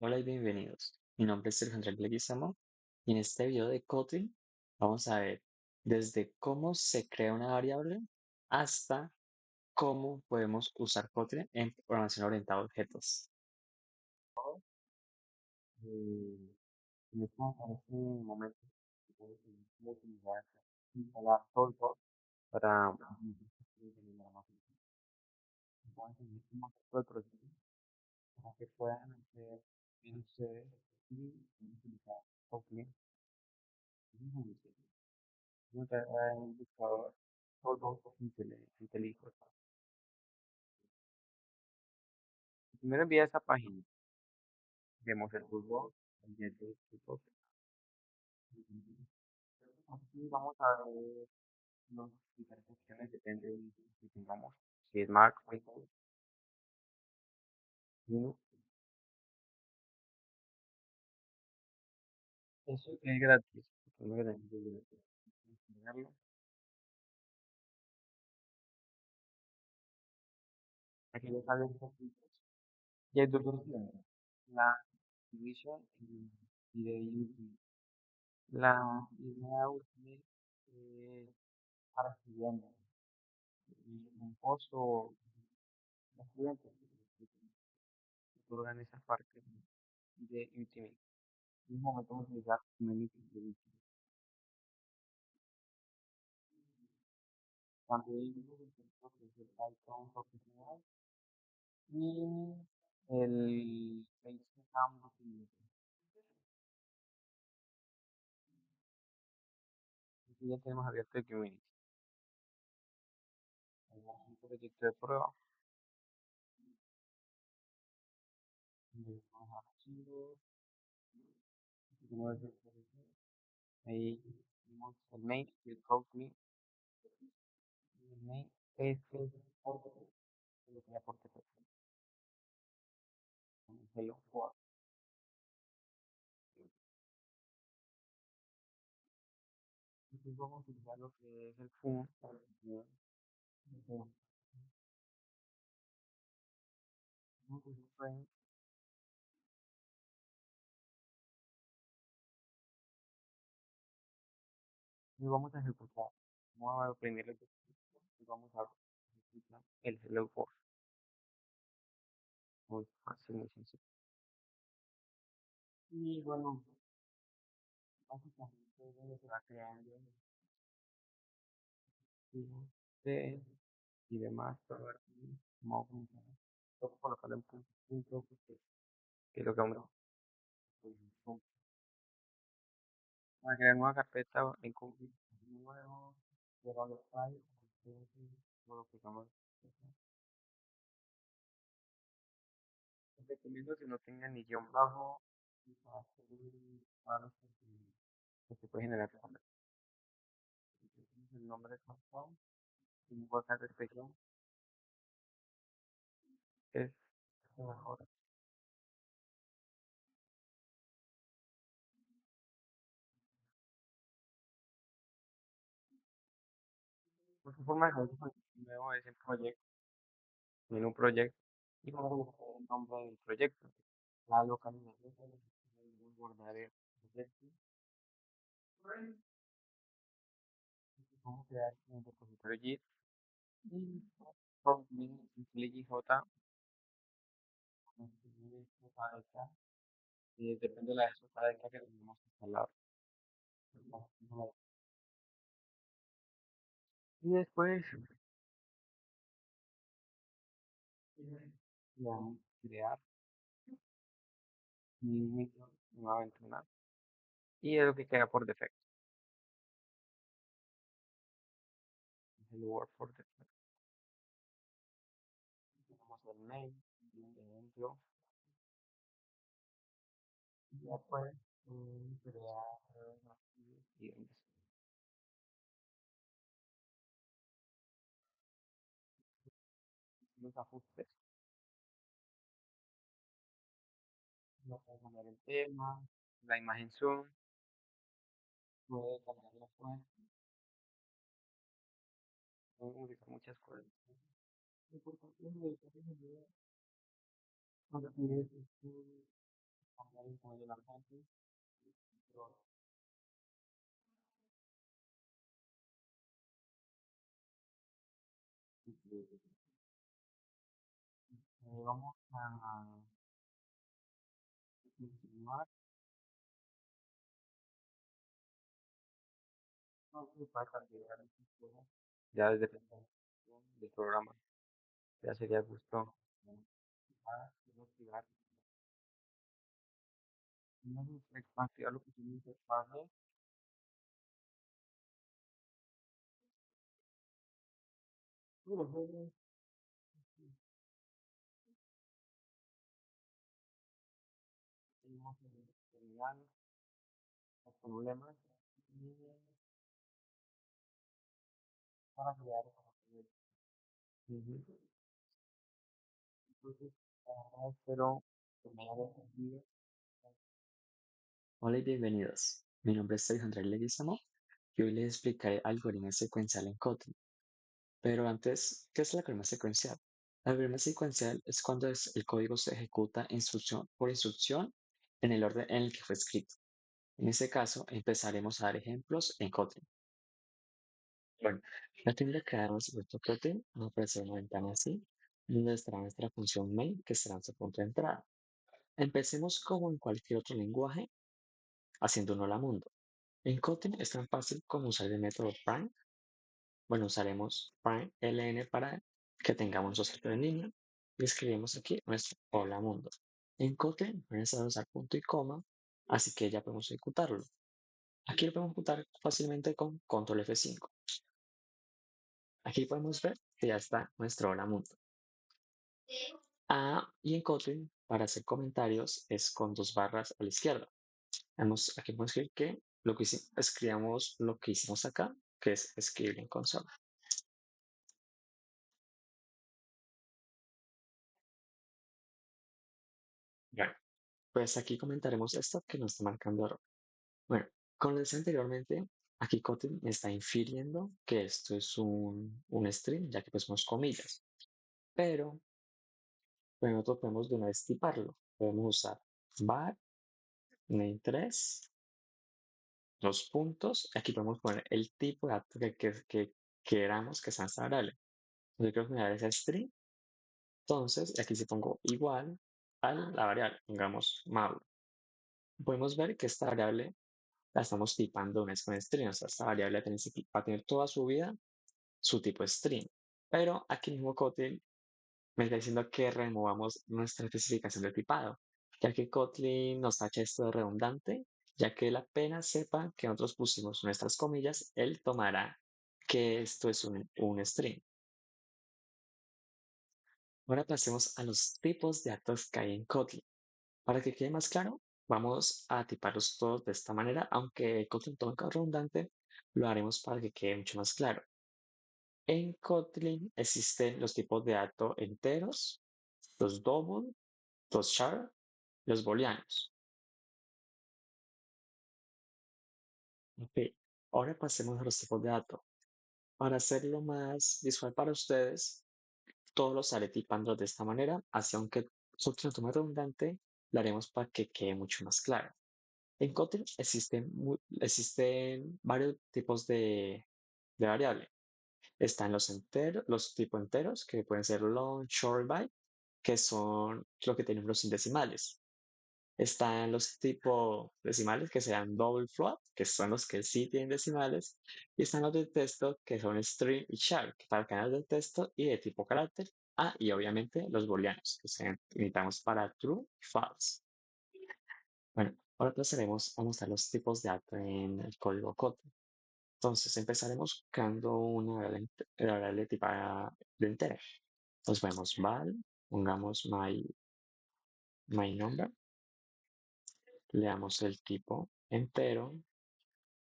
Hola y bienvenidos. Mi nombre es Sergio Andrés Leguizamo y en este video de Kotlin vamos a ver desde cómo se crea una variable hasta cómo podemos usar Kotlin en programación orientada a objetos. Eh, en este momento voy a utilizar instalar Solver para voy a enseñar cómo hacer todo el proceso para que puedan hacer bien ustedes y utilizar Kotlin. Nunca he buscado todo inteligente. Primero envía esa página, vemos el fútbol, el día de fútbol. Aquí vamos a ver las diferentes opciones, depende de si tengamos, si es Mac, Windows, Linux. Eso es gratis. Primero tenemos que descargarlo. Aquí le salen los filtros. Y hay dos versiones, la Division y de Ultimate. La idea Ultimate es para estudiantes y un costo de estudiantes que otorgan esa parte de Ultimate. En un momento vamos a utilizar menú de Ultimate. También tenemos el Python profesional y el Basecamp Simulator. Aquí ya tenemos abierto el Community. Tenemos un proyecto de prueba. Donde vamos a archivos. Tenemos ahí tenemos el main y el code. El main es el por defecto, es lo que ya por defecto. Hello World. Entonces vamos a utilizar lo que es el fun para que el frame y vamos a ejecutar. Vamos a oprimir el y vamos a ejecutar el Hello World. Muy fácil, muy sencillo. Y bueno, básicamente se va creando C y demás para ver cómo va a funcionar. Tengo que colocarle un punto, que es lo que vamos a hacer. Para crear nueva carpeta en config nuevo, cerrar los files, todo lo que estamos haciendo. Les recomiendo que no tengan ni guión bajo ni para hacer palos que se puede generar también. El nombre de compound y un worker de expresión es mejor. Otra forma de hacer nuevo es el project, menú project y vamos a buscar el nombre del proyecto, la localización, guardar el proyecto. Vamos a crear un repositorio Git y con IntelliJ y depende de la descarga que tengamos instalado. Y después le damos crear mi nueva ventana y es lo que queda por defecto. El Word por defecto. Tenemos el mail, el ejemplo, y después crear y los ajustes. No puede cambiar el tema, la imagen zoom, puede cambiar la fuente, puede modificar muchas cosas. Lo importante es modificar el video para que cambiar el modelo de la gente, pero, vamos a continuar. No sé para cambiar el sistema. Ya desde la instalación del programa, ya sería justo investigar. No sé, expandir lo que tiene interfaz. Los juegos, tenemos el terminal, los problemas, y para crear como que ujú. Entonces, espero que me haya entendido. Hola y bienvenidos. Mi nombre es Alejandro Leguizamo y hoy les explicaré algoritmo secuencial en Kotlin. Pero antes, ¿qué es el algoritmo secuencial? El algoritmo secuencial es cuando el código se ejecuta instrucción por instrucción en el orden en el que fue escrito. En este caso, empezaremos a dar ejemplos en Kotlin. Bueno, la primera que damos nuestro Kotlin va a aparecer una ventana así, donde estará nuestra función main, que será su punto de entrada. Empecemos como en cualquier otro lenguaje, haciendo un hola mundo. En Kotlin es tan fácil como usar el método prime. Bueno, usaremos prime ln para que tengamos los objetos en línea y escribimos aquí nuestro hola mundo. En Kotlin no es necesario usar punto y coma, así que ya podemos ejecutarlo. Aquí lo podemos ejecutar fácilmente con control F5. Aquí podemos ver que ya está nuestro hola mundo. Y en Kotlin, para hacer comentarios, es con dos barras a la izquierda. Aquí podemos escribir que escribamos lo que hicimos acá, que es escribir en consola. Bueno, pues aquí comentaremos esto que nos está marcando error. Bueno, como les decía anteriormente, aquí Kotlin me está infiriendo que esto es un string, ya que pues son comillas. Pero pues, nosotros podemos de una vez tiparlo. Podemos usar var name3, los puntos. Aquí podemos poner el tipo de dato que queramos que sea esta variable. Yo quiero generar ese string. Entonces, aquí si pongo igual a la variable, pongamos Mauro. Podemos ver que esta variable la estamos tipando una vez con string. O sea, esta variable va a tener toda su vida su tipo string. Pero aquí mismo Kotlin me está diciendo que removamos nuestra especificación de tipado, ya que Kotlin nos tacha esto de redundante, ya que él apenas sepa que nosotros pusimos nuestras comillas, él tomará que esto es un string. Ahora pasemos a los tipos de actos que hay en Kotlin. Para que quede más claro, vamos a tiparlos todos de esta manera, aunque Kotlin toma redundante, lo haremos para que quede mucho más claro. En Kotlin existen los tipos de datos enteros, los double, los char, los booleanos. Ok, ahora pasemos a los tipos de datos. Para hacerlo más visual para ustedes, todos los haré tipando de esta manera, así aunque Kotlin tome redundante, lo haremos para que quede mucho más claro. En Kotlin existen varios tipos de variables. Están los tipos enteros, que pueden ser long, short, byte, que son lo que tienen los decimales. Están los tipos decimales que sean double float, que son los que sí tienen decimales. Y están los de texto, que son string y char, que para canales de texto y de tipo carácter. Y obviamente los booleanos, que se necesitamos para true y false. Bueno, ahora pasaremos a mostrar los tipos de datos en el código Kotlin. Entonces empezaremos buscando una variable tipada de entera. Entonces ponemos val, pongamos my number, le damos el tipo entero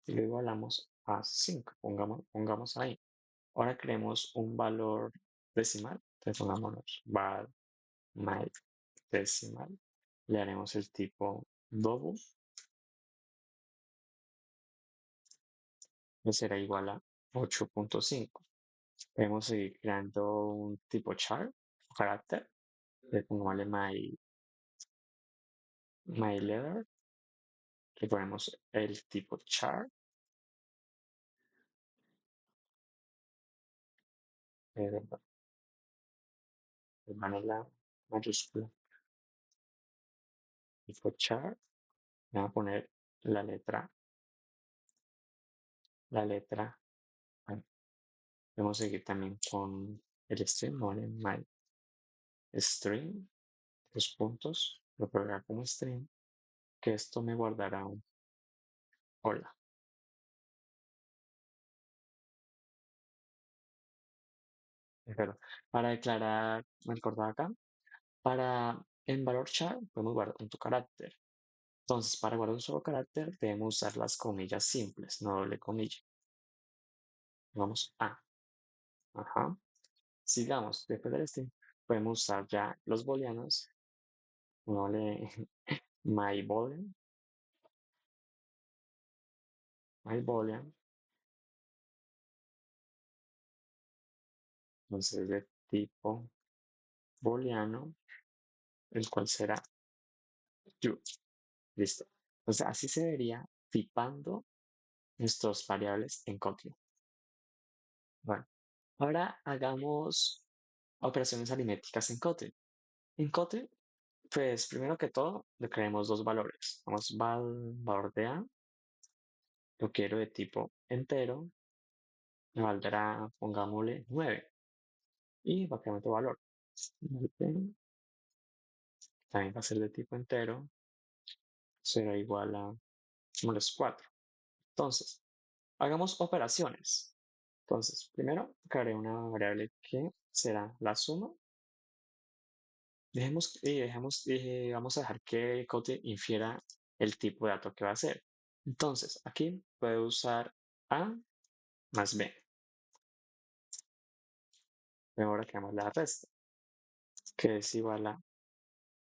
y lo igualamos a 5. Pongamos ahí. Ahora creemos un valor decimal. Entonces pongamos val my decimal. Le haremos el tipo double, que será igual a 8.5. Podemos seguir creando un tipo char, carácter. Le pongamos my myLetter, le ponemos el tipo char, le ponemos la mayúscula, tipo char, le voy a poner la letra, bueno, podemos seguir también con el string, ¿vale? My string, dos puntos, lo pegará como string, que esto me guardará un hola. Pero para declarar, me acordaba acá, en valor char podemos guardar un carácter. Entonces, para guardar un solo carácter debemos usar las comillas simples, no doble comilla. Vamos a, ajá. Sigamos, después del string podemos usar ya los booleanos. No le my boolean, my boolean. Entonces de tipo booleano, el cual será true. Listo. Entonces así se vería tipando nuestras variables en Kotlin. Bueno, ahora hagamos operaciones aritméticas en Kotlin. En Kotlin, pues primero que todo, le creemos dos valores. Vamos, valor de A, lo quiero de tipo entero, me valdrá, pongámosle 9. Y va a quedar otro valor. También va a ser de tipo entero, será igual a los 4. Entonces, hagamos operaciones. Entonces, primero crearé una variable que será la suma. Vamos a dejar que Kotlin infiera el tipo de dato que va a ser. Entonces, aquí puedo usar A más B. Ahora creamos la resta, que es igual a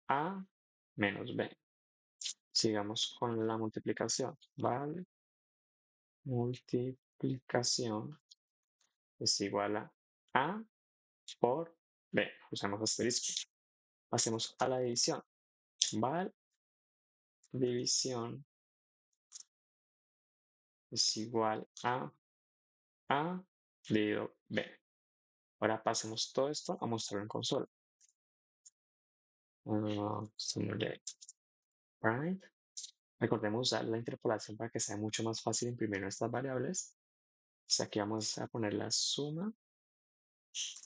A menos B. Sigamos con la multiplicación. ¿Vale? Multiplicación es igual a por B. Usamos asterisco. Pasemos a la división. ¿Vale? División es igual A dividido B. Ahora pasemos todo esto a mostrarlo en consola. Right. Recordemos usar la interpolación para que sea mucho más fácil imprimir nuestras variables. Entonces aquí vamos a poner la suma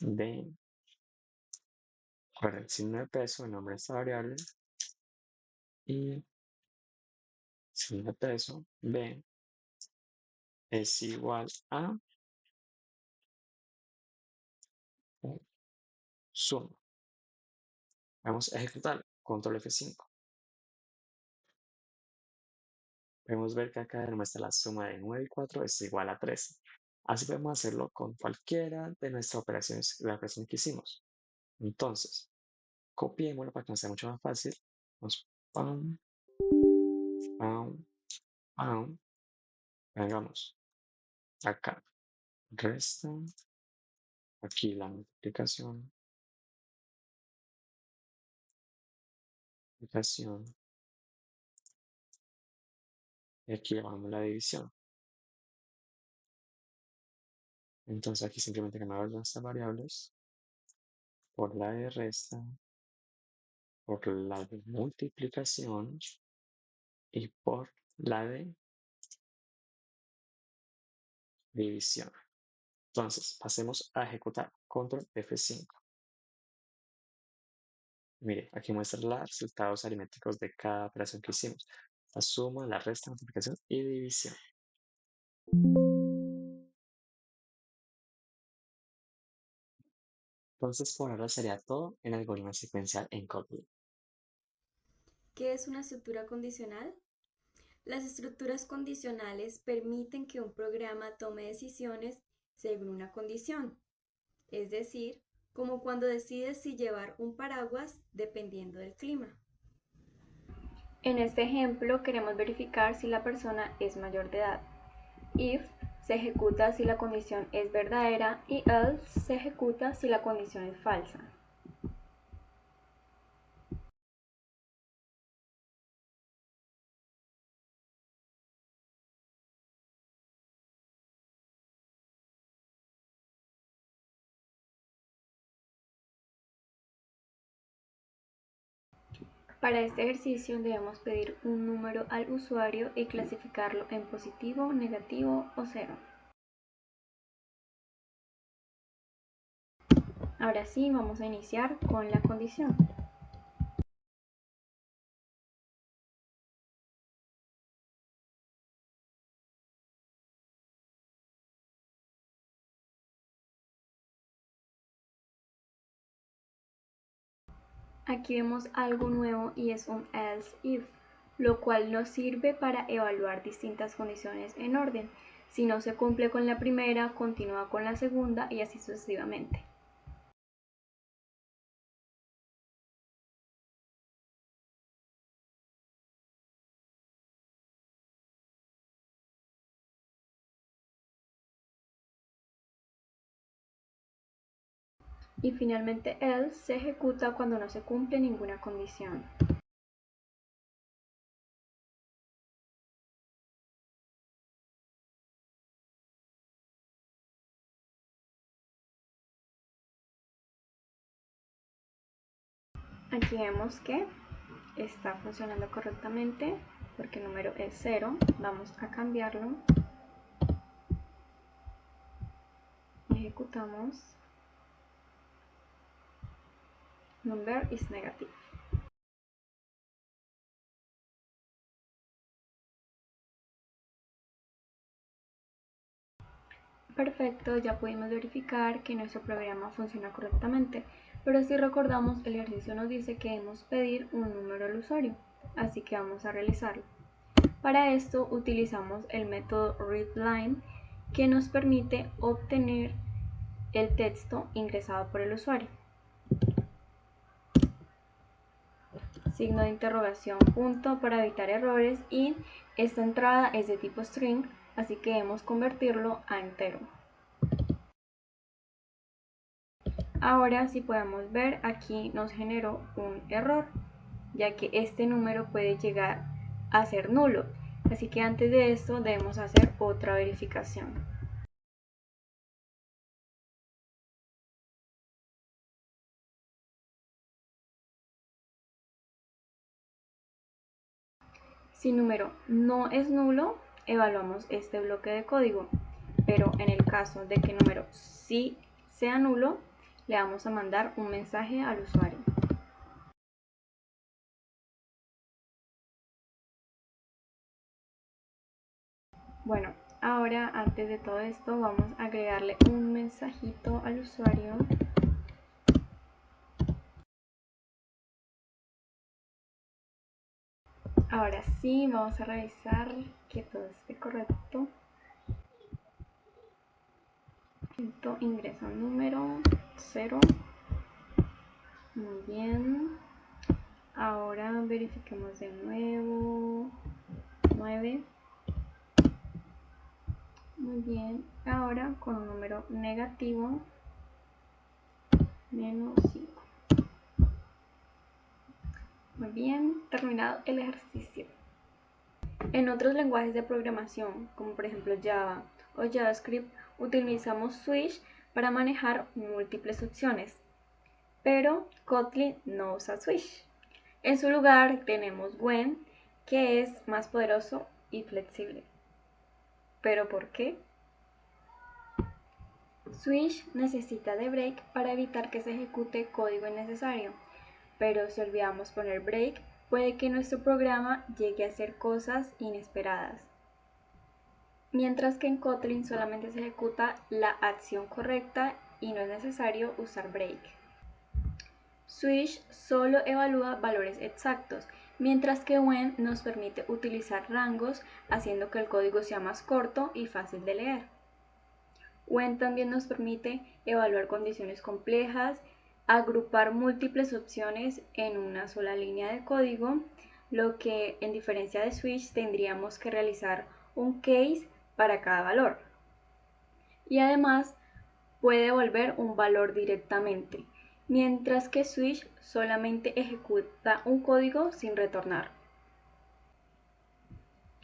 de el signo de peso en nombre de esta variable y signo de peso B es igual a suma. Vamos a ejecutar. Control F5. Podemos ver que acá muestra la suma de 9 y 4 es igual a 13. Así podemos hacerlo con cualquiera de nuestras operaciones, la operación que hicimos. Entonces, copiémoslo para que nos sea mucho más fácil. Vamos, pam, pam, pam. Vengamos acá. Resta. Aquí la multiplicación. Multiplicación. Y aquí le bajamos la división. Entonces aquí simplemente cambiamos nuestras variables por la de resta, por la de multiplicación y por la de división. Entonces, pasemos a ejecutar. Control F5. Mire, aquí muestra los resultados aritméticos de cada operación que hicimos. La suma, la resta, multiplicación y división. Entonces, por ahora sería todo en algoritmo secuencial en Kotlin. ¿Qué es una estructura condicional? Las estructuras condicionales permiten que un programa tome decisiones según una condición, es decir, como cuando decides si llevar un paraguas dependiendo del clima. En este ejemplo queremos verificar si la persona es mayor de edad. If se ejecuta si la condición es verdadera y else se ejecuta si la condición es falsa. Para este ejercicio debemos pedir un número al usuario y clasificarlo en positivo, negativo o cero. Ahora sí, vamos a iniciar con la condición. Aquí vemos algo nuevo y es un else if, lo cual nos sirve para evaluar distintas condiciones en orden. Si no se cumple con la primera, continúa con la segunda y así sucesivamente. Y finalmente else se ejecuta cuando no se cumple ninguna condición. Aquí vemos que está funcionando correctamente porque el número es 0. Vamos a cambiarlo. Ejecutamos. Number is negative. Perfecto, ya pudimos verificar que nuestro programa funciona correctamente, pero si recordamos el ejercicio nos dice que debemos pedir un número al usuario, así que vamos a realizarlo. Para esto utilizamos el método readLine que nos permite obtener el texto ingresado por el usuario. Signo de interrogación, punto para evitar errores, y esta entrada es de tipo string, así que debemos convertirlo a entero. Ahora, si podemos ver, aquí nos generó un error, ya que este número puede llegar a ser nulo, así que antes de esto debemos hacer otra verificación. Si número no es nulo, evaluamos este bloque de código, pero en el caso de que número sí sea nulo, le vamos a mandar un mensaje al usuario. Bueno, ahora antes de todo esto vamos a agregarle un mensajito al usuario. Ahora sí, vamos a revisar que todo esté correcto. Ingresa un número 0. Muy bien. Ahora verifiquemos de nuevo. 9. Muy bien. Ahora con un número negativo. -5. Muy bien. Terminado el ejercicio. En otros lenguajes de programación, como por ejemplo Java o JavaScript, utilizamos switch para manejar múltiples opciones, pero Kotlin no usa switch. En su lugar tenemos when, que es más poderoso y flexible. ¿Pero por qué? Switch necesita de break para evitar que se ejecute código innecesario, pero si olvidamos poner break, puede que nuestro programa llegue a hacer cosas inesperadas. Mientras que en Kotlin solamente se ejecuta la acción correcta y no es necesario usar break. Switch solo evalúa valores exactos, mientras que when nos permite utilizar rangos, haciendo que el código sea más corto y fácil de leer. When también nos permite evaluar condiciones complejas, agrupar múltiples opciones en una sola línea de código, lo que en diferencia de switch tendríamos que realizar un case para cada valor. Y además puede devolver un valor directamente, mientras que switch solamente ejecuta un código sin retornar.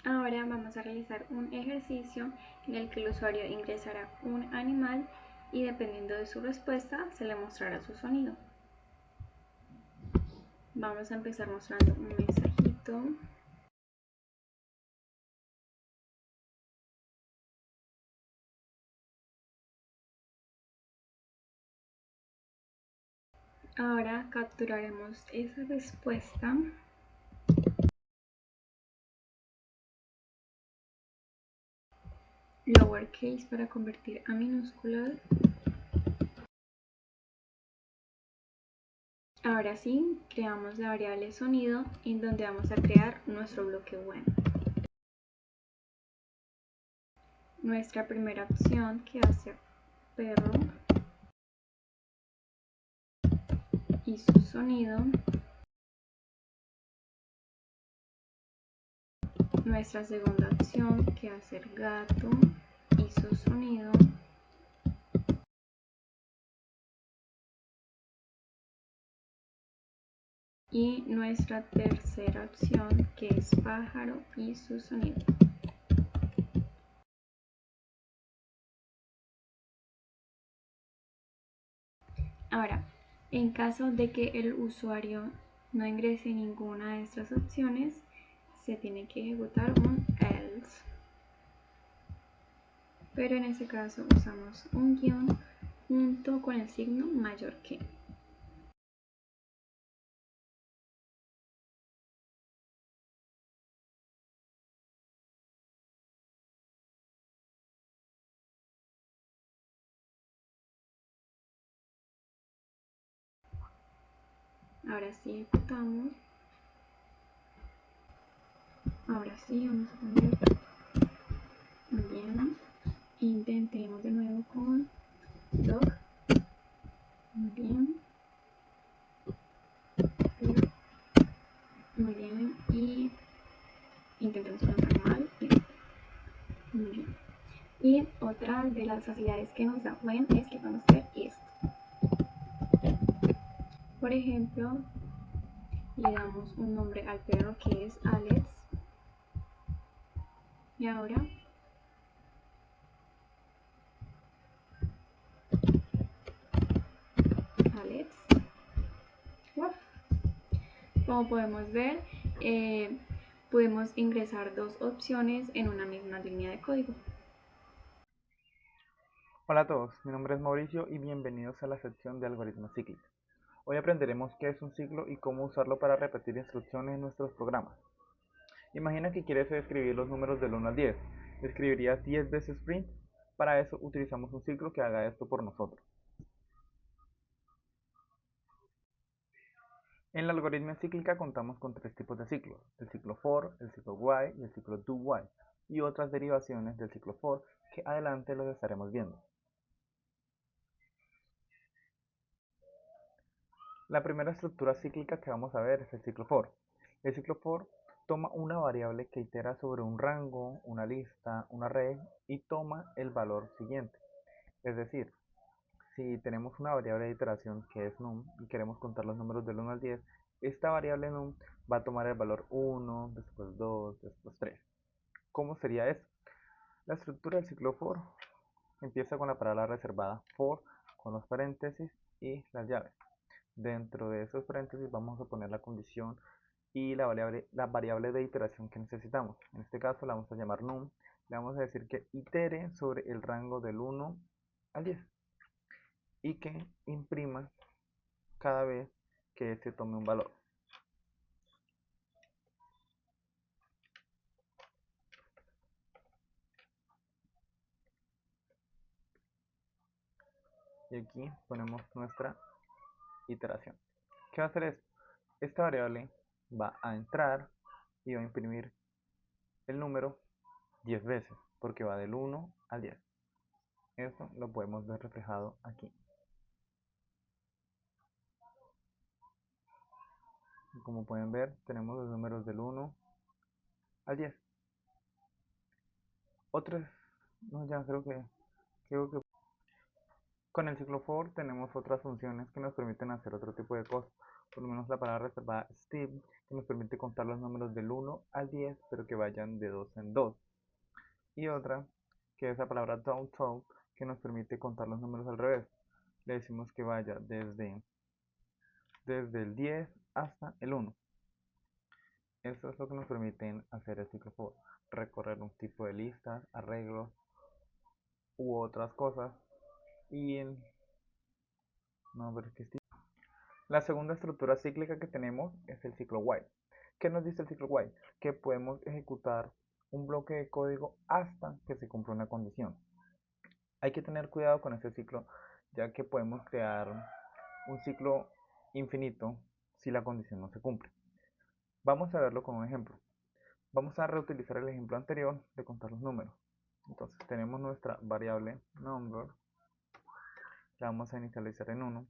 Ahora vamos a realizar un ejercicio en el que el usuario ingresará un animal y dependiendo de su respuesta se le mostrará su sonido. vamos a empezar mostrando un mensajito. Ahora capturaremos esa respuesta. Lowercase para convertir a minúsculas. Ahora sí, creamos la variable sonido en donde vamos a crear nuestro bloque when. Nuestra primera opción que va a ser perro y su sonido. Nuestra segunda opción que va a ser gato y su sonido. Y nuestra tercera opción que es pájaro y su sonido. Ahora, en caso de que el usuario no ingrese ninguna de estas opciones, se tiene que ejecutar un else. Pero en este caso usamos un guión junto con el signo mayor que. Ahora sí ejecutamos. Ahora sí vamos a poner bien. Intentemos de nuevo con dog. Muy bien. Muy bien. Y intentemos con normal. Muy bien. Y otra de las facilidades que nos da when es que podemos hacer esto. Por ejemplo, le damos un nombre al perro que es Alex. Y ahora Alex. Como podemos ver, podemos ingresar dos opciones en una misma línea de código. Hola a todos, mi nombre es Mauricio y bienvenidos a la sección de algoritmos cíclicos. Hoy aprenderemos qué es un ciclo y cómo usarlo para repetir instrucciones en nuestros programas. Imagina que quieres escribir los números del 1 al 10. Escribirías 10 veces print. Para eso utilizamos un ciclo que haga esto por nosotros. En la algoritmia cíclica contamos con tres tipos de ciclos: el ciclo for, el ciclo while y el ciclo do while, y otras derivaciones del ciclo for que adelante los estaremos viendo. La primera estructura cíclica que vamos a ver es el ciclo for. El ciclo for toma una variable que itera sobre un rango, una lista, un array y toma el valor siguiente. Es decir, si tenemos una variable de iteración que es num y queremos contar los números del 1 al 10, esta variable num va a tomar el valor 1, después 2, después 3. ¿Cómo sería eso? La estructura del ciclo for empieza con la palabra reservada for, con los paréntesis y las llaves. Dentro de esos paréntesis vamos a poner la condición y la variable de iteración que necesitamos. En este caso la vamos a llamar num. Le vamos a decir que itere sobre el rango del 1 al 10 y que imprima cada vez que se tome un valor. Y aquí ponemos nuestra iteración. ¿Qué va a hacer esto? Esta variable va a entrar y va a imprimir el número 10 veces, porque va del 1 al 10. Eso lo podemos ver reflejado aquí. Como pueden ver, tenemos los números del 1 al 10. Otras, no, ya creo que con el ciclo for tenemos otras funciones que nos permiten hacer otro tipo de cosas. Por lo menos la palabra reservada step, que nos permite contar los números del 1 al 10, pero que vayan de 2 en 2. Y otra, que es la palabra downtown, que nos permite contar los números al revés. Le decimos que vaya desde el 10 hasta el 1. Esto es lo que nos permite hacer el ciclo for, recorrer un tipo de listas, arreglos u otras cosas. Y no, pero es que la segunda estructura cíclica que tenemos es el ciclo while. ¿Qué nos dice el ciclo while? Que podemos ejecutar un bloque de código hasta que se cumpla una condición. Hay que tener cuidado con este ciclo, ya que podemos crear un ciclo infinito si la condición no se cumple. Vamos a verlo con un ejemplo. Vamos a reutilizar el ejemplo anterior de contar los números. Entonces tenemos nuestra variable number, la vamos a inicializar en 1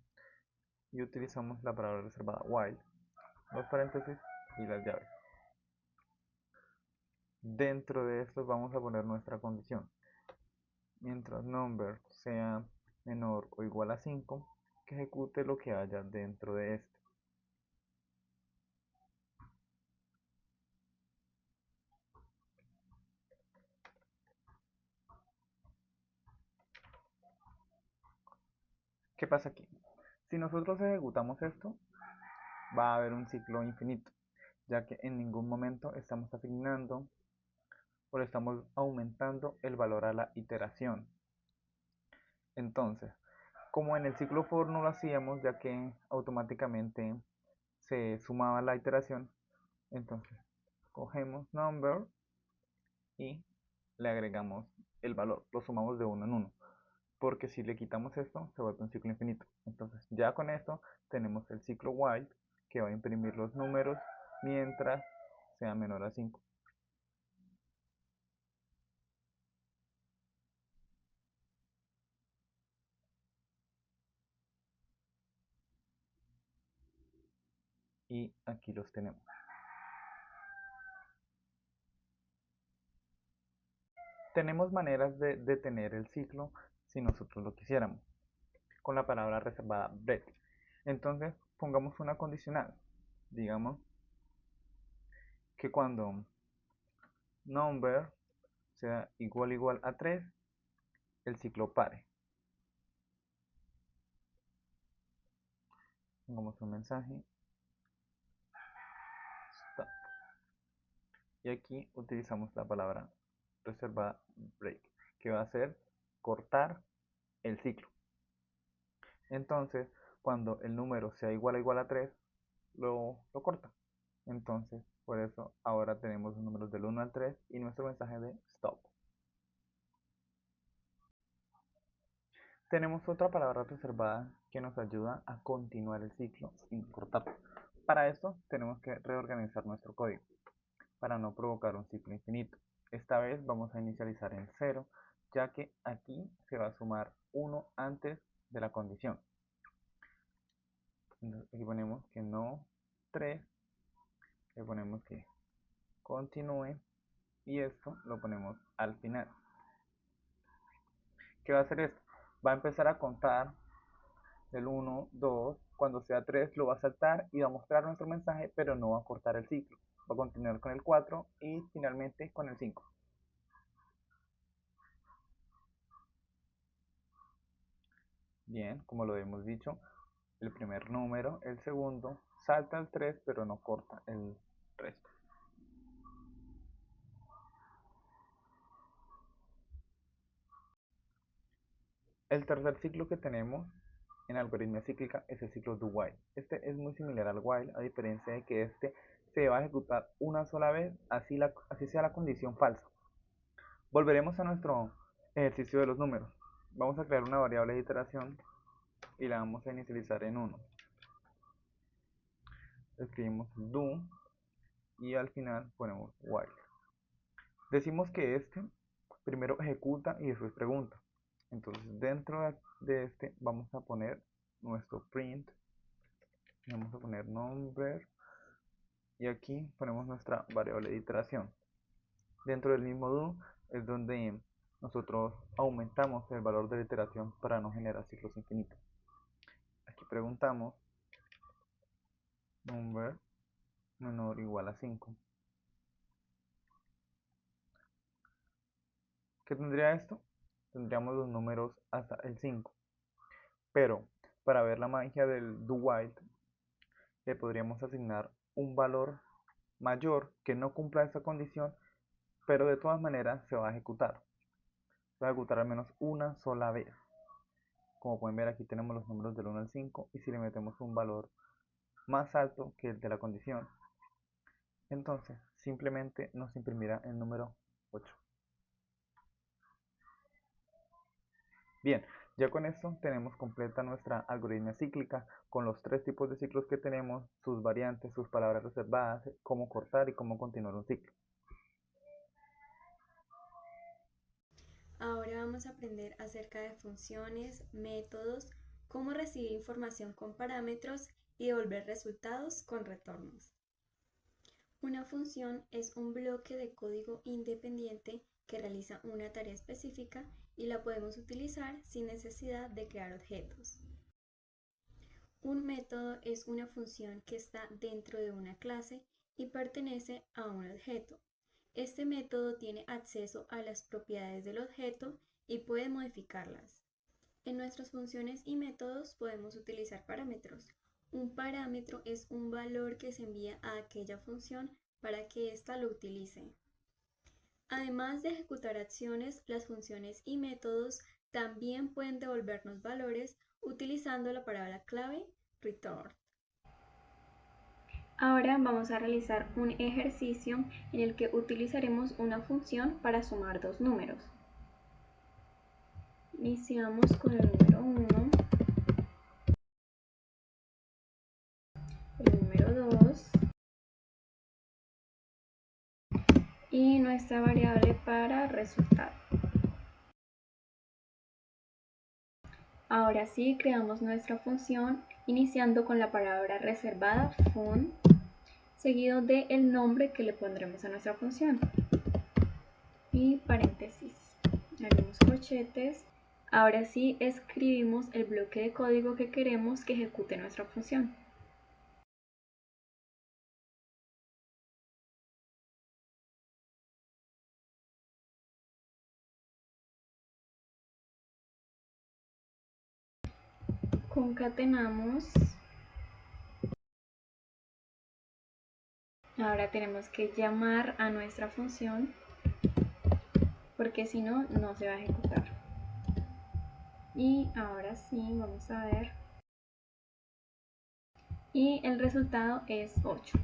y utilizamos la palabra reservada while, los paréntesis y las llaves. Dentro de esto vamos a poner nuestra condición. Mientras number sea menor o igual a 5, que ejecute lo que haya dentro de este. ¿Qué pasa aquí? Si nosotros ejecutamos esto, va a haber un ciclo infinito, ya que en ningún momento estamos asignando o le estamos aumentando el valor a la iteración. Entonces, como en el ciclo for no lo hacíamos, ya que automáticamente se sumaba la iteración, entonces cogemos number y le agregamos el valor, lo sumamos de uno en uno, porque si le quitamos esto se vuelve un ciclo infinito. Entonces ya con esto tenemos el ciclo while, que va a imprimir los números mientras sea menor a 5. Y aquí los tenemos. Tenemos maneras de detener el ciclo si nosotros lo quisiéramos, con la palabra reservada break. Entonces pongamos una condicional. Digamos que cuando number sea igual a 3, el ciclo pare. Pongamos un mensaje stop. Y aquí utilizamos la palabra reservada break, que va a ser cortar el ciclo. Entonces, cuando el número sea igual a 3, lo corta. Entonces, por eso ahora tenemos los números del 1 al 3 y nuestro mensaje de stop. Tenemos otra palabra reservada que nos ayuda a continuar el ciclo sin cortarlo. Para esto tenemos que reorganizar nuestro código para no provocar un ciclo infinito. Esta vez vamos a inicializar en 0, ya que aquí se va a sumar 1 antes de la condición. Entonces, aquí ponemos que no 3, le ponemos que continúe y esto lo ponemos al final. ¿Qué va a hacer esto? Va a empezar a contar del 1, 2, cuando sea 3 lo va a saltar y va a mostrar nuestro mensaje, pero no va a cortar el ciclo. Va a continuar con el 4 y finalmente con el 5. Bien, como lo hemos dicho, el primer número, el segundo, salta el 3 pero no corta el resto. El tercer ciclo que tenemos en algoritmia cíclica es el ciclo do while. Este es muy similar al while, a diferencia de que este se va a ejecutar una sola vez, así sea la condición falsa. Volveremos a nuestro ejercicio de los números. Vamos a crear una variable de iteración y la vamos a inicializar en 1. Escribimos do y al final ponemos while. Decimos que este primero ejecuta y después pregunta. Entonces dentro de este vamos a poner nuestro print, vamos a poner number y aquí ponemos nuestra variable de iteración. Dentro del mismo do es donde nosotros aumentamos el valor de la iteración para no generar ciclos infinitos. Aquí preguntamos number menor o igual a 5. ¿Qué tendría esto? Tendríamos los números hasta el 5. Pero para ver la magia del do while, le podríamos asignar un valor mayor que no cumpla esa condición, pero de todas maneras se va a ejecutar. Se va a ejecutar al menos una sola vez. Como pueden ver, aquí tenemos los números del 1 al 5 y si le metemos un valor más alto que el de la condición, entonces simplemente nos imprimirá el número 8. Bien, ya con esto tenemos completa nuestra algoritmia cíclica con los 3 tipos de ciclos que tenemos, sus variantes, sus palabras reservadas, cómo cortar y cómo continuar un ciclo. Ahora vamos a aprender acerca de funciones, métodos, cómo recibir información con parámetros y devolver resultados con retornos. Una función es un bloque de código independiente que realiza una tarea específica y la podemos utilizar sin necesidad de crear objetos. Un método es una función que está dentro de una clase y pertenece a un objeto. Este método tiene acceso a las propiedades del objeto y puede modificarlas. En nuestras funciones y métodos podemos utilizar parámetros. Un parámetro es un valor que se envía a aquella función para que ésta lo utilice. Además de ejecutar acciones, las funciones y métodos también pueden devolvernos valores utilizando la palabra clave return. Ahora vamos a realizar un ejercicio en el que utilizaremos una función para sumar dos números. Iniciamos con el número 1, el número 2 y nuestra variable para resultado. Ahora sí, creamos nuestra función iniciando con la palabra reservada fun, seguido del nombre que le pondremos a nuestra función y paréntesis, abrimos corchetes. Ahora sí escribimos el bloque de código que queremos que ejecute nuestra función. Concatenamos. Ahora tenemos que llamar a nuestra función porque si no, no se va a ejecutar. Y ahora sí, vamos a ver. Y el resultado es 8.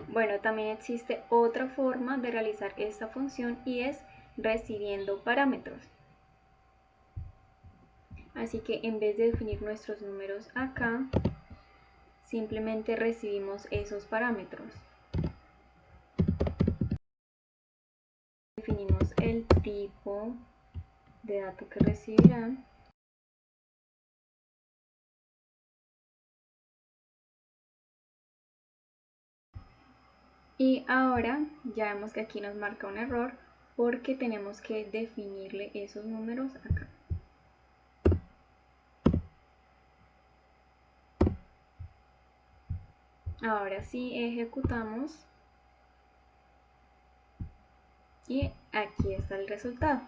Bueno, también existe otra forma de realizar esta función y es recibiendo parámetros. Así que en vez de definir nuestros números acá, simplemente recibimos esos parámetros. Definimos el tipo de dato que recibirán. Y ahora ya vemos que aquí nos marca un error porque tenemos que definirle esos números acá. Ahora sí ejecutamos y aquí está el resultado.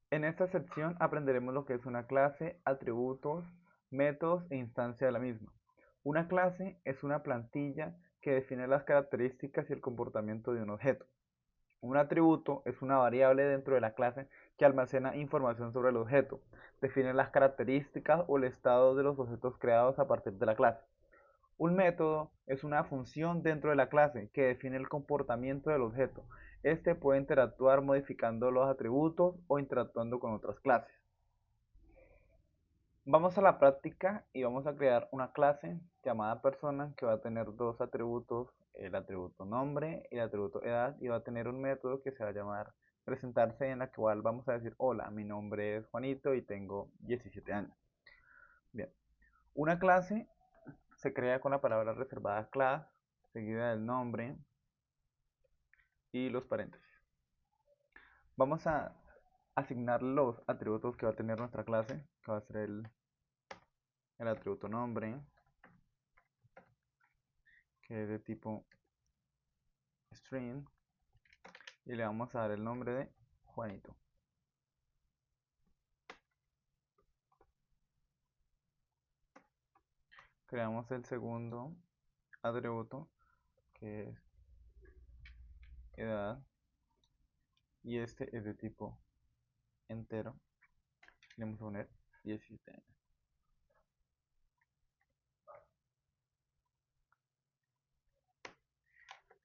En esta sección aprenderemos lo que es una clase, atributos, métodos e instancia de la misma. Una clase es una plantilla que define las características y el comportamiento de un objeto. Un atributo es una variable dentro de la clase que almacena información sobre el objeto, define las características o el estado de los objetos creados a partir de la clase. Un método es una función dentro de la clase que define el comportamiento del objeto. Este puede interactuar modificando los atributos o interactuando con otras clases. Vamos a la práctica y vamos a crear una clase llamada persona que va a tener dos atributos, el atributo nombre y el atributo edad, y va a tener un método que se va a llamar presentarse, en la cual vamos a decir: hola, mi nombre es Juanito y tengo 17 años. Bien, una clase se crea con la palabra reservada class, seguida del nombre y los paréntesis. Vamos a asignar los atributos que va a tener nuestra clase, que va a ser el atributo nombre, que es de tipo string, y le vamos a dar el nombre de Juanito. creamos el segundo atributo, que es edad, y este es de tipo entero. Le vamos a poner 17 años.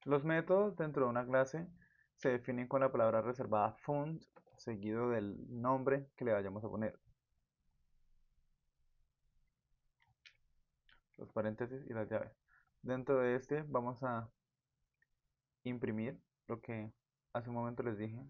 Los métodos dentro de una clase se definen con la palabra reservada fund seguido del nombre que le vayamos a poner. Los paréntesis y las llaves. Dentro de este vamos a imprimir lo que hace un momento les dije.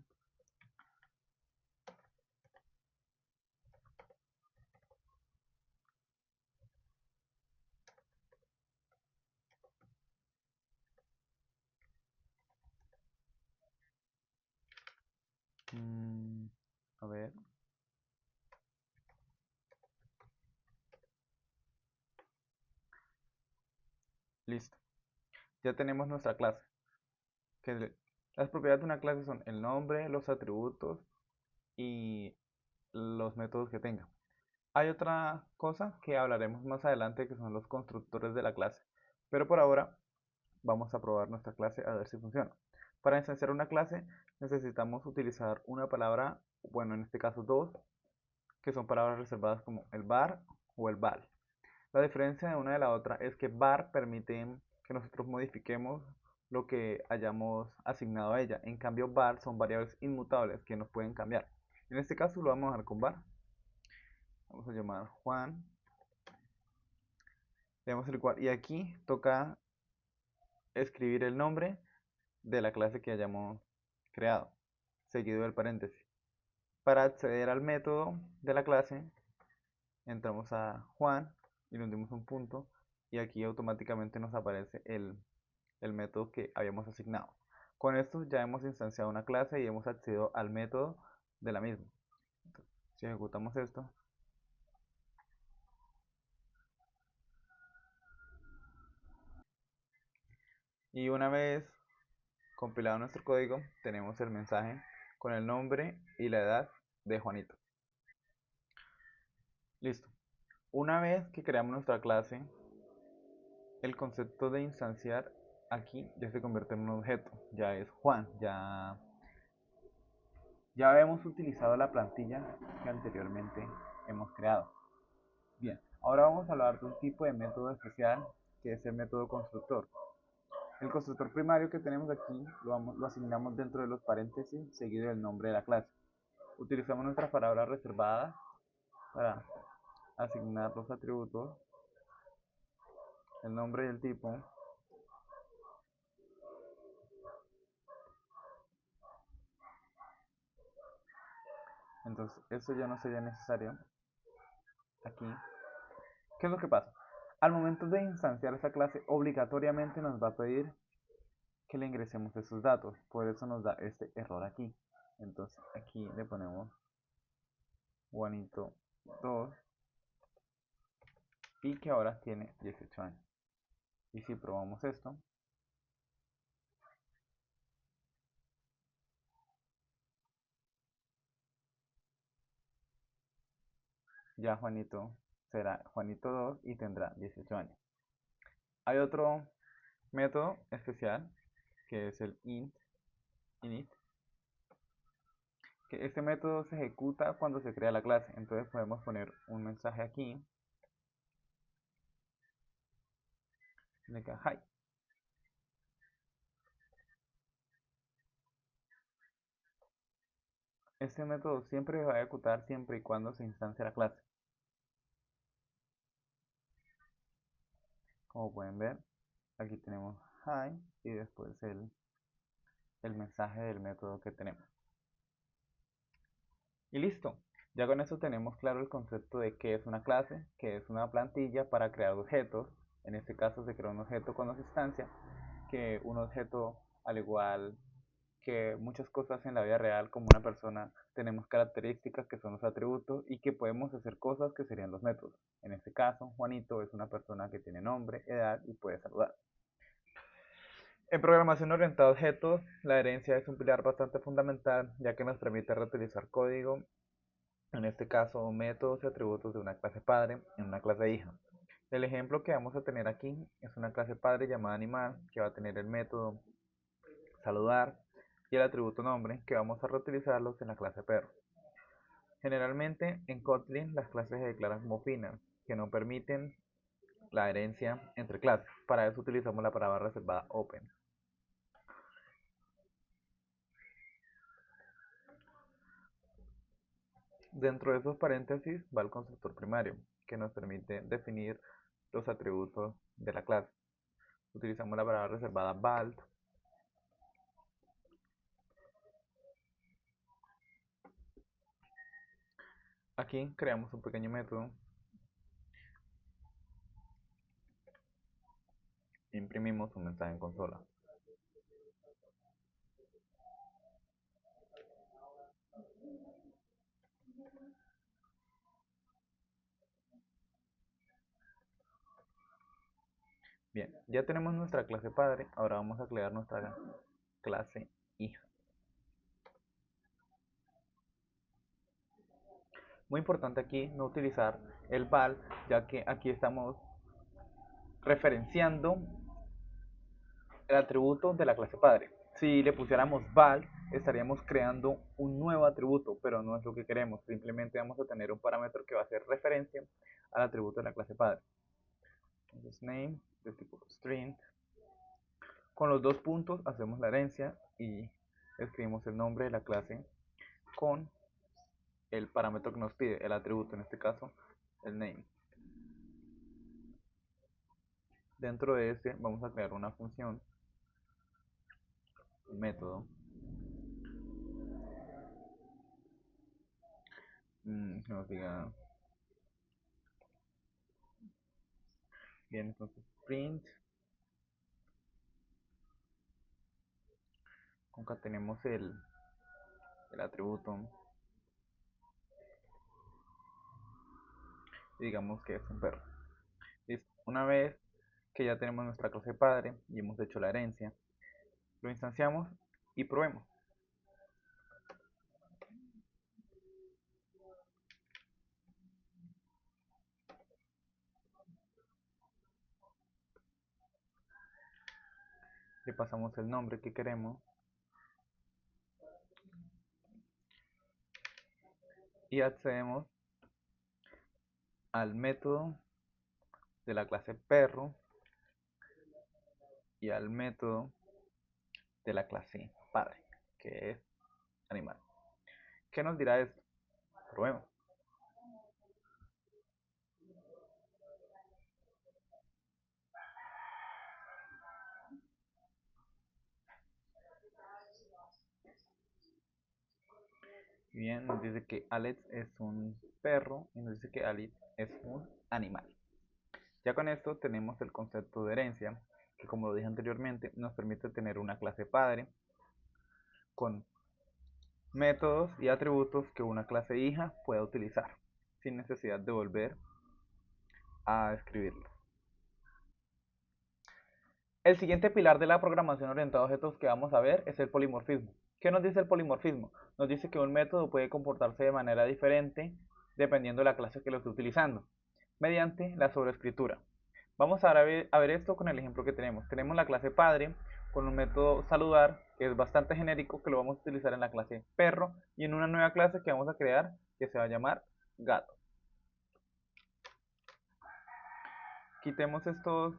A ver. Listo. Ya tenemos nuestra clase. Las propiedades de una clase son el nombre, los atributos y los métodos que tenga. Hay otra cosa que hablaremos más adelante, que son los constructores de la clase. Pero por ahora vamos a probar nuestra clase a ver si funciona. Para instanciar una clase necesitamos utilizar una palabra, bueno, en este caso dos, que son palabras reservadas como el var o el val. La diferencia de una de la otra es que var permite que nosotros modifiquemos lo que hayamos asignado a ella. En cambio, var son variables inmutables que nos pueden cambiar. En este caso lo vamos a dejar con var. Vamos a llamar Juan. Le damos el igual. Y aquí toca escribir el nombre de la clase que hayamos creado, seguido del paréntesis. Para acceder al método de la clase, entramos a Juan y le hundimos un punto. Y aquí automáticamente nos aparece el método que habíamos asignado. Con esto ya hemos instanciado una clase y hemos accedido al método de la misma. Entonces, si ejecutamos esto, y una vez compilado nuestro código, tenemos el mensaje con el nombre y la edad de Juanito. Listo. Una vez que creamos nuestra clase, el concepto de instanciar aquí ya se convierte en un objeto. Ya es Juan. Ya habíamos utilizado la plantilla que anteriormente hemos creado. Bien, ahora vamos a hablar de un tipo de método especial que es el método constructor. El constructor primario que tenemos aquí lo asignamos dentro de los paréntesis seguido del nombre de la clase. Utilizamos nuestra palabra reservada para asignar los atributos, el nombre y el tipo. Entonces esto ya no sería necesario aquí. ¿Qué es lo que pasa? Al momento de instanciar esta clase, obligatoriamente nos va a pedir que le ingresemos estos datos. Por eso nos da este error aquí. Entonces aquí le ponemos Juanito 2 y que ahora tiene 18 años. Y si probamos esto, ya Juanito será Juanito 2 y tendrá 18 años. Hay otro método especial que es el init, que este método se ejecuta cuando se crea la clase. Entonces podemos poner un mensaje aquí de que hi. Este método siempre va a ejecutar siempre y cuando se instancie la clase. Como pueden ver, aquí tenemos hi y después el mensaje del método que tenemos. Y listo. Ya con eso tenemos claro el concepto de qué es una clase, qué es una plantilla para crear objetos. En este caso se crea un objeto cuando se instancia, que un objeto, al igual que muchas cosas en la vida real, como una persona, tenemos características que son los atributos y que podemos hacer cosas que serían los métodos. En este caso, Juanito es una persona que tiene nombre, edad y puede saludar. En programación orientada a objetos, la herencia es un pilar bastante fundamental, ya que nos permite reutilizar código, en este caso métodos y atributos de una clase padre en una clase hija. El ejemplo que vamos a tener aquí es una clase padre llamada animal que va a tener el método saludar y el atributo nombre que vamos a reutilizarlos en la clase perro. Generalmente en Kotlin las clases se declaran como final, que no permiten la herencia entre clases. Para eso utilizamos la palabra reservada open. Dentro de esos paréntesis va el constructor primario, que nos permite definir los atributos de la clase. Utilizamos la palabra reservada val. Aquí creamos un pequeño método. Imprimimos un mensaje en consola. Bien, ya tenemos nuestra clase padre, ahora vamos a crear nuestra clase hija. Muy importante aquí no utilizar el val, ya que aquí estamos referenciando el atributo de la clase padre. Si le pusiéramos val, estaríamos creando un nuevo atributo, pero no es lo que queremos. Simplemente vamos a tener un parámetro que va a hacer referencia al atributo de la clase padre. Entonces name de tipo string. Con los dos puntos hacemos la herencia y escribimos el nombre de la clase con el parámetro que nos pide, el atributo, en este caso el name. Dentro de este vamos a crear una función, un método, que nos diga, bien, entonces print, concatenemos el atributo y digamos que es un perro. Listo. Una vez que ya tenemos nuestra clase padre y hemos hecho la herencia, lo instanciamos y probemos. Le pasamos el nombre que queremos y accedemos al método de la clase perro y al método de la clase padre, que es animal. ¿Qué nos dirá esto? Probemos. Bien, nos dice que Alex es un perro y nos dice que Alice es un animal. Ya con esto tenemos el concepto de herencia, que como lo dije anteriormente, nos permite tener una clase padre con métodos y atributos que una clase hija pueda utilizar, sin necesidad de volver a escribirlo. El siguiente pilar de la programación orientada a objetos que vamos a ver es el polimorfismo. ¿Qué nos dice el polimorfismo? Nos dice que un método puede comportarse de manera diferente dependiendo de la clase que lo esté utilizando, mediante la sobreescritura. Vamos a ver esto con el ejemplo que tenemos. Tenemos la clase padre con un método saludar que es bastante genérico, que lo vamos a utilizar en la clase perro y en una nueva clase que vamos a crear que se va a llamar gato. Quitemos estos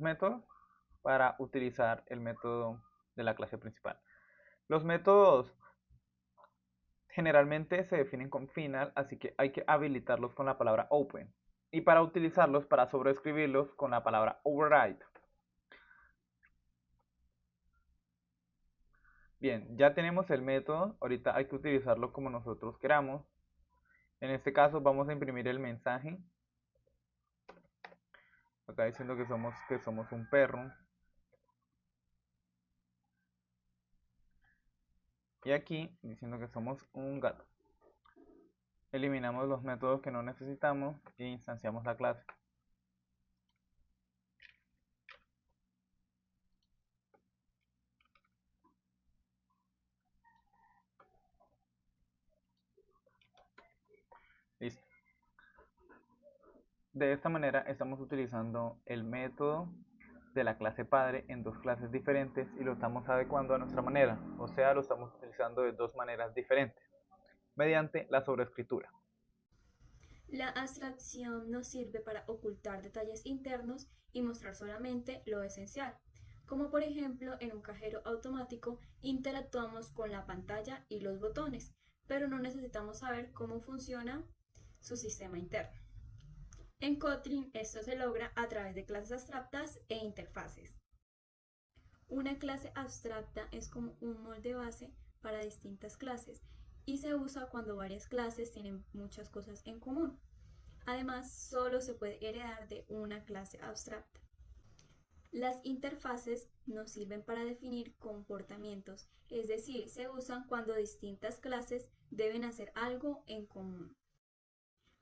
métodos para utilizar el método de la clase principal. Los métodos generalmente se definen con final, así que hay que habilitarlos con la palabra open. Y para utilizarlos, para sobreescribirlos con la palabra override. Bien, ya tenemos el método, ahorita hay que utilizarlo como nosotros queramos. En este caso vamos a imprimir el mensaje. Acá diciendo que somos un perro. Y aquí diciendo que somos un gato. Eliminamos los métodos que no necesitamos e instanciamos la clase. Listo. De esta manera estamos utilizando el método de la clase padre en dos clases diferentes y lo estamos adecuando a nuestra manera, o sea, lo estamos utilizando de dos maneras diferentes, mediante la sobreescritura. La abstracción nos sirve para ocultar detalles internos y mostrar solamente lo esencial, como por ejemplo en un cajero automático interactuamos con la pantalla y los botones, pero no necesitamos saber cómo funciona su sistema interno. En Kotlin esto se logra a través de clases abstractas e interfaces. Una clase abstracta es como un molde base para distintas clases y se usa cuando varias clases tienen muchas cosas en común. Además, solo se puede heredar de una clase abstracta. Las interfaces nos sirven para definir comportamientos, es decir, se usan cuando distintas clases deben hacer algo en común.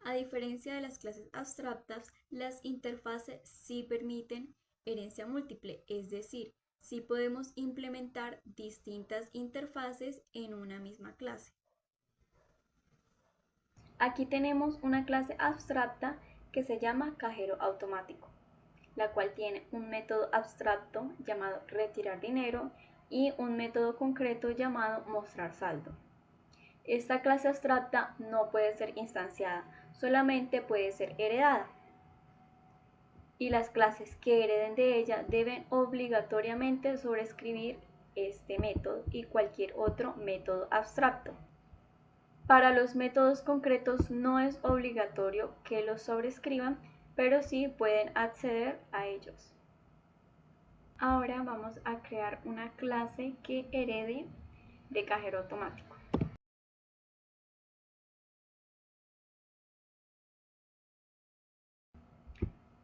A diferencia de las clases abstractas, las interfaces sí permiten herencia múltiple, es decir, sí podemos implementar distintas interfaces en una misma clase. Aquí tenemos una clase abstracta que se llama cajero automático, la cual tiene un método abstracto llamado retirar dinero y un método concreto llamado mostrar saldo. Esta clase abstracta no puede ser instanciada, solamente puede ser heredada. Y las clases que hereden de ella deben obligatoriamente sobreescribir este método y cualquier otro método abstracto. Para los métodos concretos no es obligatorio que los sobrescriban, pero sí pueden acceder a ellos. Ahora vamos a crear una clase que herede de cajero automático.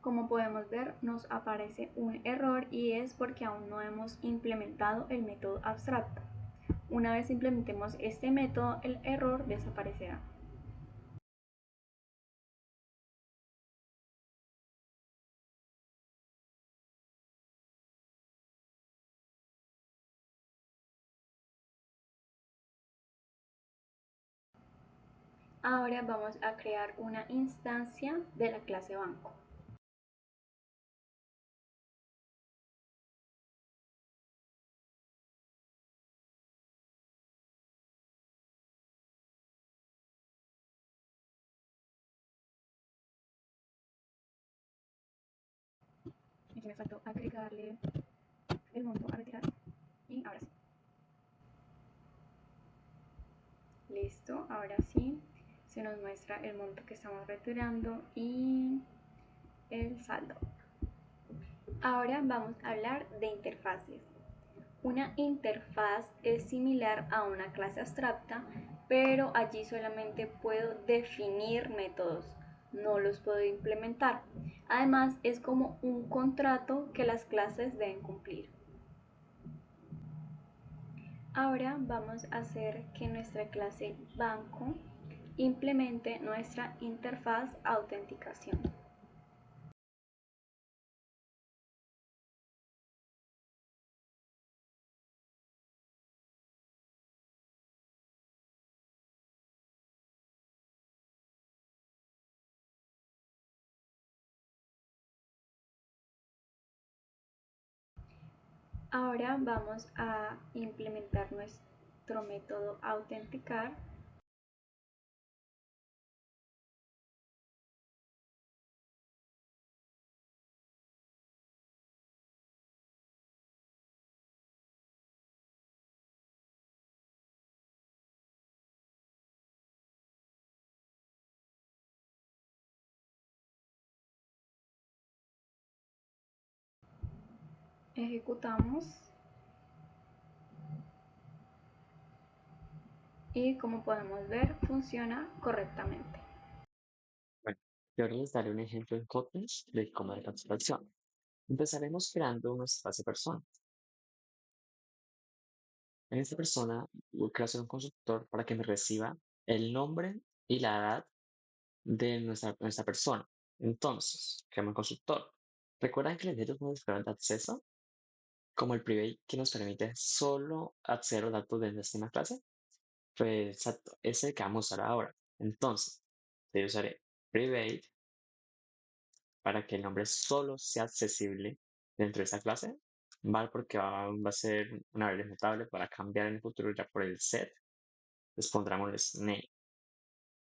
Como podemos ver, nos aparece un error y es porque aún no hemos implementado el método abstracto. Una vez implementemos este método, el error desaparecerá. Ahora vamos a crear una instancia de la clase banco. Aquí me faltó agregarle el monto a retirar y ahora sí. Listo, ahora sí se nos muestra el monto que estamos retirando y el saldo. Ahora vamos a hablar de interfaces. Una interfaz es similar a una clase abstracta, pero allí solamente puedo definir métodos, no los puedo implementar. Además, es como un contrato que las clases deben cumplir. Ahora vamos a hacer que nuestra clase banco implemente nuestra interfaz autenticación. Ahora vamos a implementar nuestro método autenticar. Ejecutamos y como podemos ver funciona correctamente. Bueno, yo ahora les daré un ejemplo en Kotlin de cómo es la abstracción. Empezaremos creando una espacio persona. En esta persona voy a crear un constructor para que me reciba el nombre y la edad de nuestra persona. Entonces, creamos un constructor. ¿Recuerdan que les di los modificadores de acceso? Como el private que nos permite solo acceder a los datos de nuestra clase. Pues exacto, ese que vamos a usar ahora. Entonces, yo usaré private para que el nombre solo sea accesible dentro de esa clase. Val porque va a ser una variable mutable para cambiar en el futuro ya por el set. Les pondremos name,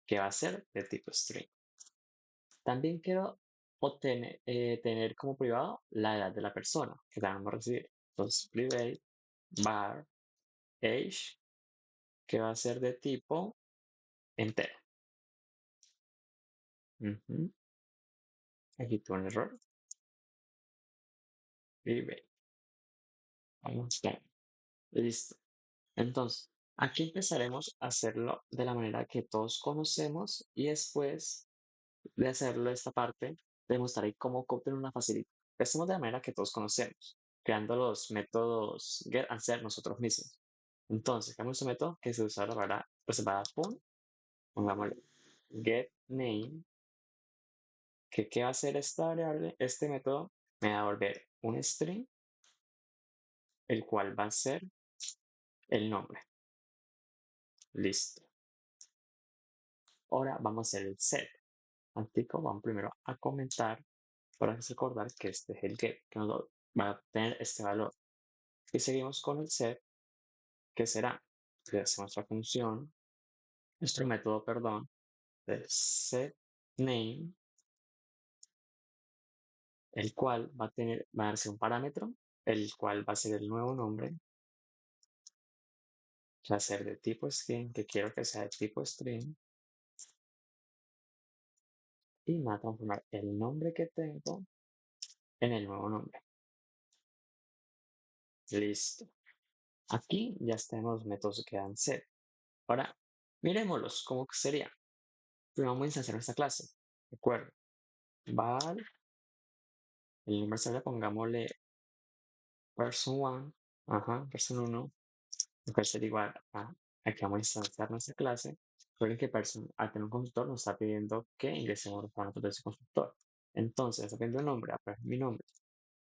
que va a ser de tipo string. También quiero tener como privado la edad de la persona que vamos a recibir. Entonces, private var age, que va a ser de tipo entero. Aquí tuve un error. Private. Vamos a ver. Listo. Entonces, aquí empezaremos a hacerlo de la manera que todos conocemos y después de hacerlo esta parte, demostraré cómo obtener una facilidad. Empecemos de la manera que todos conocemos, creando los métodos get and set nosotros mismos. Entonces, creamos un método que se usará para reservar fun. Pongámosle get name, que ¿qué va a hacer esta variable? Este método me va a devolver un string, el cual va a ser el nombre. Listo. Ahora vamos a hacer el set. Antico, vamos primero a comentar para recordar que este es el get, que nos va a tener este valor. Y seguimos con el set, que será, que hacemos nuestra función, nuestro método, perdón, de set name, el cual va a darse un parámetro, el cual va a ser el nuevo nombre, que va a ser de tipo string, que quiero que sea de tipo string, y me va a transformar el nombre que tengo en el nuevo nombre. Listo. Aquí ya tenemos los métodos que dan set. Ahora, miremoslos, ¿cómo sería? Primero vamos a instanciar esta clase. Recuerdo, val, el nombre se pongámosle person1, person1, puede ser igual a, aquí vamos a instanciar nuestra clase. Recuerden que al tener un constructor nos está pidiendo que ingresemos los parámetros de ese constructor. Entonces, está pidiendo un nombre, mi nombre,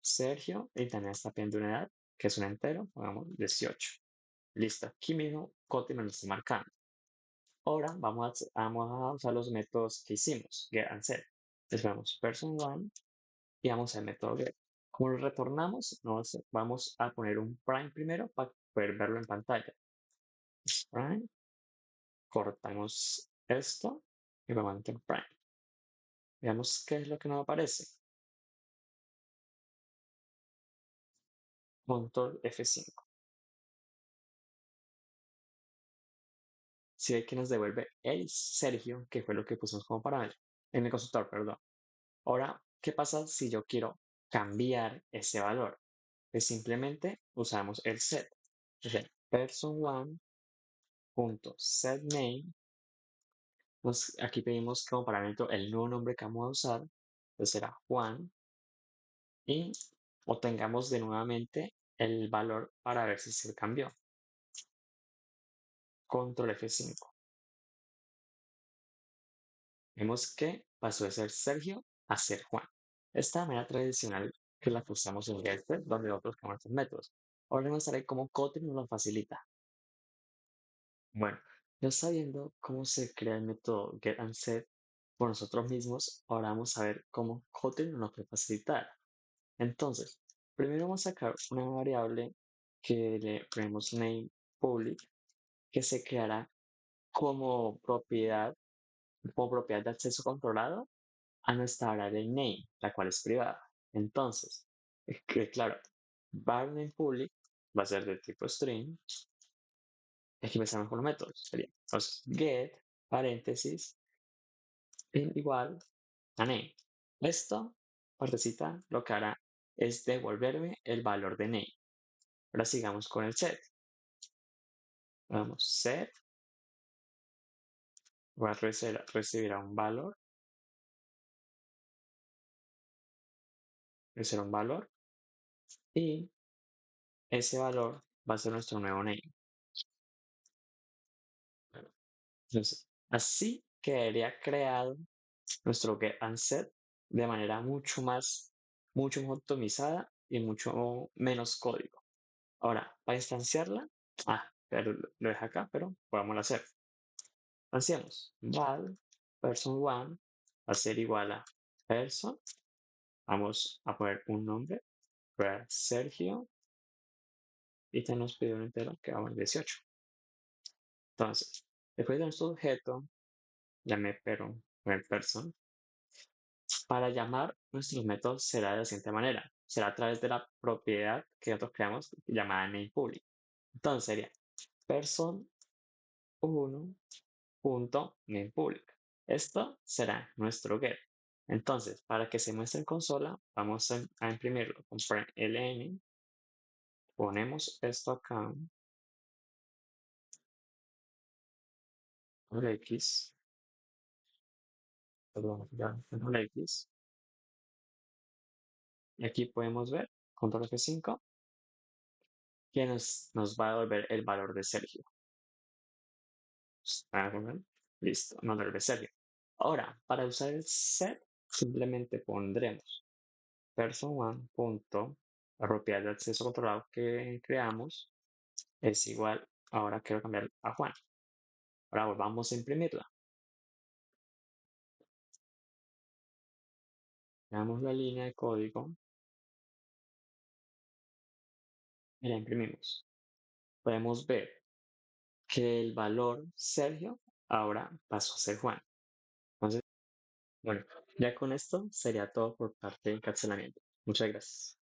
Sergio, y también está pidiendo una edad, que es un entero, pongamos 18. Listo, aquí mismo Kotlin me lo está marcando. Ahora vamos a usar los métodos que hicimos, get and set. Entonces vamos person1 y vamos al método get. Como lo retornamos, vamos a poner un prime primero para poder verlo en pantalla. Prime, cortamos esto y vamos a meter prime. Veamos qué es lo que nos aparece. Control F5. Si ve que nos devuelve el Sergio, que fue lo que pusimos como parámetro, en el constructor, perdón. Ahora, ¿qué pasa si yo quiero cambiar ese valor? Pues simplemente usamos el set. Entonces, person1.setName. Aquí pedimos como parámetro el nuevo nombre que vamos a usar. Entonces será Juan. Y obtengamos de nuevamente el valor para ver si se cambió. Control F5. Vemos que pasó de ser Sergio a ser Juan. Esta manera tradicional que la que usamos en Gatsby, donde otros creamos estos métodos. Ahora les mostraré cómo Kotlin nos lo facilita. Bueno, ya sabiendo cómo se crea el método get and set por nosotros mismos, ahora vamos a ver cómo Kotlin nos puede facilitar. Entonces, primero vamos a sacar una variable que le ponemos name public, que se creará como propiedad, de acceso controlado a nuestra variable name, la cual es privada. Entonces, claro, var name public va a ser de tipo string. Aquí empezamos con los métodos. Sería, entonces, get, paréntesis, igual a name. Esto, partecita, lo que hará es devolverme el valor de name. Ahora sigamos con el set. Vamos, set, va a recibir un valor, un valor, y ese valor va a ser nuestro nuevo name. Entonces, así quedaría creado nuestro get and set de manera mucho más optimizada y mucho menos código. Ahora, para instanciarla, pero lo deja acá, pero podemos hacer. Instanciamos val person1 va a ser igual a person Vamos a poner un nombre, para Sergio, y te nos pide un entero que va a 18. Entonces, después de nuestro objeto, llamé pero person. Para llamar, nuestro método será de la siguiente manera. Será a través de la propiedad que nosotros creamos llamada namePublic. Entonces sería person1.namePublic. Esto será nuestro get. Entonces, para que se muestre en consola, vamos a imprimirlo con ln. Ponemos esto acá. Por X. Perdón, ya, por X. Y aquí podemos ver, control F5, que nos va a devolver el valor de Sergio. Listo, nos devuelve Sergio. Ahora, para usar el set, simplemente pondremos person1. La propiedad de acceso controlado que creamos es igual. Ahora quiero cambiar a Juan. Ahora volvamos a imprimirla. Veamos la línea de código y la imprimimos. Podemos ver que el valor Sergio ahora pasó a ser Juan. Entonces, bueno, ya con esto sería todo por parte de encapsulamiento. Muchas gracias.